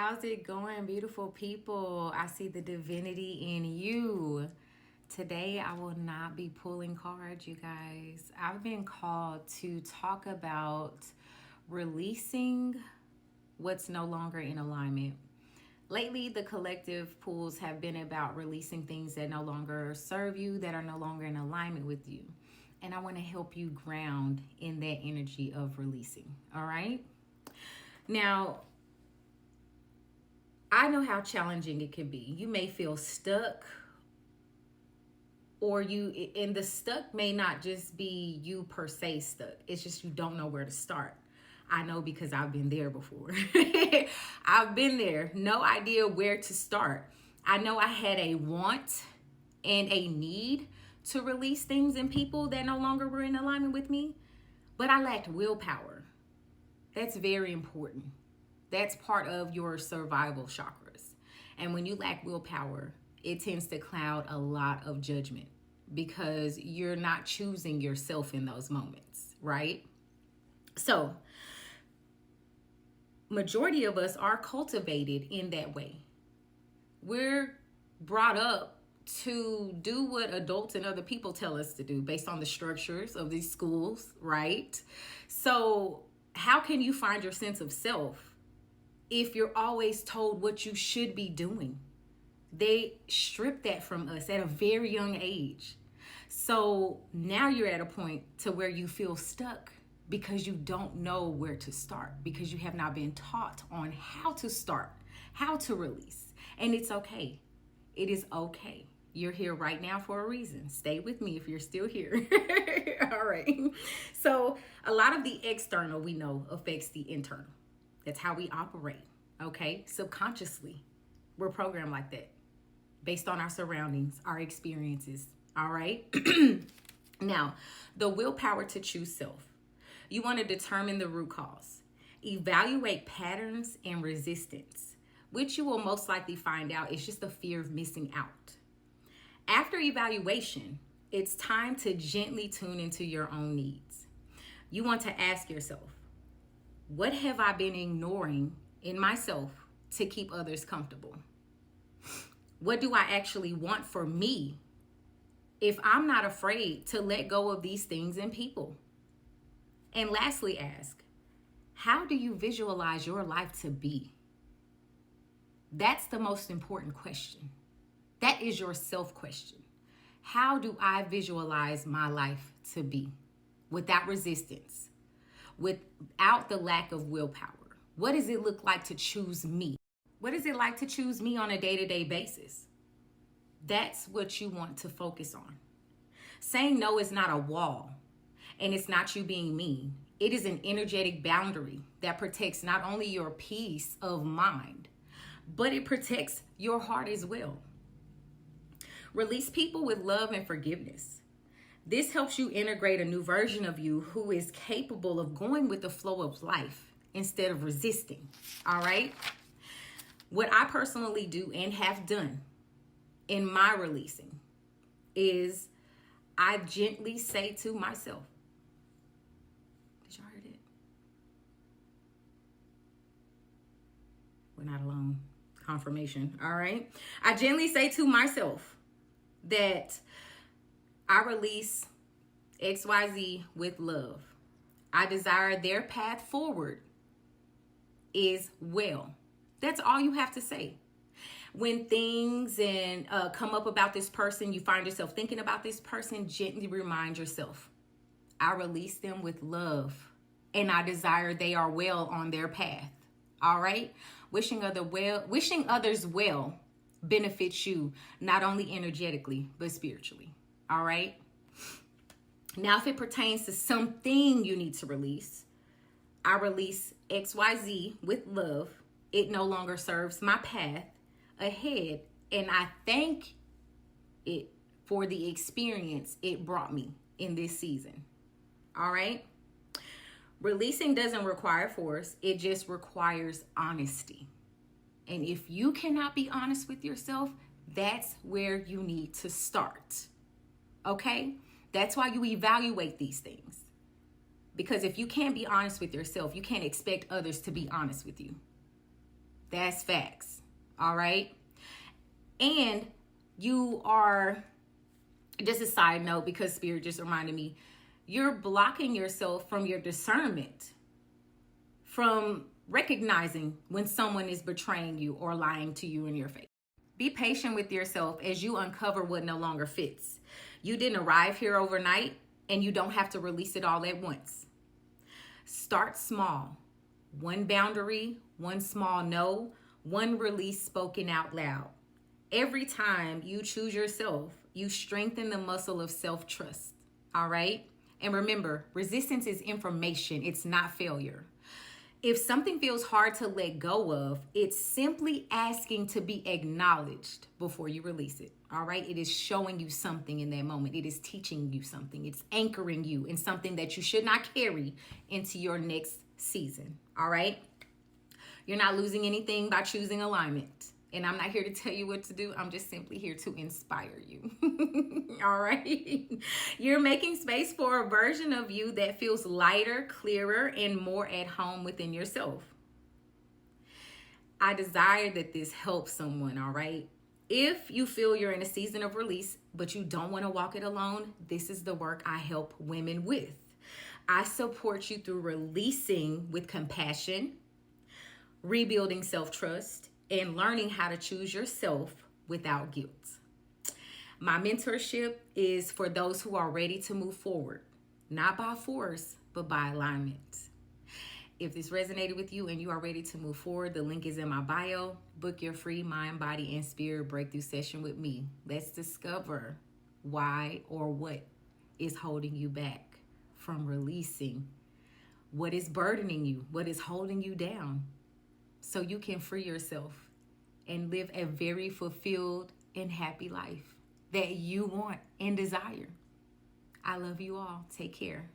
How's it going, beautiful people? I see the divinity in you. Today, I will not be pulling cards, you guys. I've been called to talk about releasing what's no longer in alignment. Lately, the collective pulls have been about releasing things that no longer serve you, that are no longer in alignment with you. And I want to help you ground in that energy of releasing. All right? Now, I know how challenging it can be. You may feel stuck, and the stuck may not just be you per se stuck. It's just you don't know where to start. I know because I've been there before. I've been there, no idea where to start. I know I had a want and a need to release things in people that no longer were in alignment with me, but I lacked willpower. That's very important. That's part of your survival chakras. And when you lack willpower, it tends to cloud a lot of judgment because you're not choosing yourself in those moments, right? So, majority of us are cultivated in that way. We're brought up to do what adults and other people tell us to do based on the structures of these schools, right? So, how can you find your sense of self if you're always told what you should be doing? They strip that from us at a very young age. So now you're at a point to where you feel stuck because you don't know where to start, because you have not been taught on how to start, how to release. And it's okay. It is okay. You're here right now for a reason. Stay with me if you're still here. All right. So a lot of the external we know affects the internal. That's how we operate, okay? Subconsciously, we're programmed like that based on our surroundings, our experiences, all right? Now, the willpower to choose self. You want to determine the root cause. Evaluate patterns and resistance, which you will most likely find out is just the fear of missing out. After evaluation, it's time to gently tune into your own needs. You want to ask yourself, what have I been ignoring in myself to keep others comfortable? What do I actually want for me if I'm not afraid to let go of these things and people? And lastly, ask, how do you visualize your life to be? That's the most important question. That is your self question. How do I visualize my life to be without resistance? Without the lack of willpower? What does it look like to choose me? What is it like to choose me on a day-to-day basis? That's what you want to focus on. Saying no is not a wall, and it's not you being mean. It is an energetic boundary that protects not only your peace of mind, but it protects your heart as well. Release people with love and forgiveness. This helps you integrate a new version of you who is capable of going with the flow of life instead of resisting. All right? What I personally do and have done in my releasing is I gently say to myself, did y'all hear that? We're not alone. Confirmation. All right? I gently say to myself that I release XYZ with love. I desire their path forward is well. That's all you have to say. When things come up about this person, you find yourself thinking about this person, gently remind yourself, I release them with love and I desire they are well on their path. All right? Wishing others well benefits you not only energetically, but spiritually. All right? Now, if it pertains to something you need to release, I release XYZ with love. It no longer serves my path ahead, and I thank it for the experience it brought me in this season. All right? Releasing doesn't require force. It just requires honesty. And if you cannot be honest with yourself, that's where you need to start. Okay? That's why you evaluate these things. Because if you can't be honest with yourself, you can't expect others to be honest with you. That's facts. All right. And you are, just a side note, because Spirit just reminded me, you're blocking yourself from your discernment, from recognizing when someone is betraying you or lying to you in your face. Be patient with yourself as you uncover what no longer fits. You didn't arrive here overnight, and you don't have to release it all at once. Start small. One boundary, one small no, one release spoken out loud. Every time you choose yourself, you strengthen the muscle of self-trust. All right? And remember, resistance is information, it's not failure. If something feels hard to let go of, it's simply asking to be acknowledged before you release it. All right? It is showing you something in that moment. It is teaching you something. It's anchoring you in something that you should not carry into your next season. All right? You're not losing anything by choosing alignment. And I'm not here to tell you what to do. I'm just simply here to inspire you. All right? You're making space for a version of you that feels lighter, clearer, and more at home within yourself. I desire that this helps someone, all right? If you feel you're in a season of release, but you don't want to walk it alone, this is the work I help women with. I support you through releasing with compassion, rebuilding self-trust, and learning how to choose yourself without guilt. My mentorship is for those who are ready to move forward, not by force, but by alignment. If this resonated with you and you are ready to move forward, the link is in my bio. Book your free mind, body, and spirit breakthrough session with me. Let's discover why or what is holding you back from releasing, what is burdening you, what is holding you down, so you can free yourself and live a very fulfilled and happy life that you want and desire. I love you all. Take care.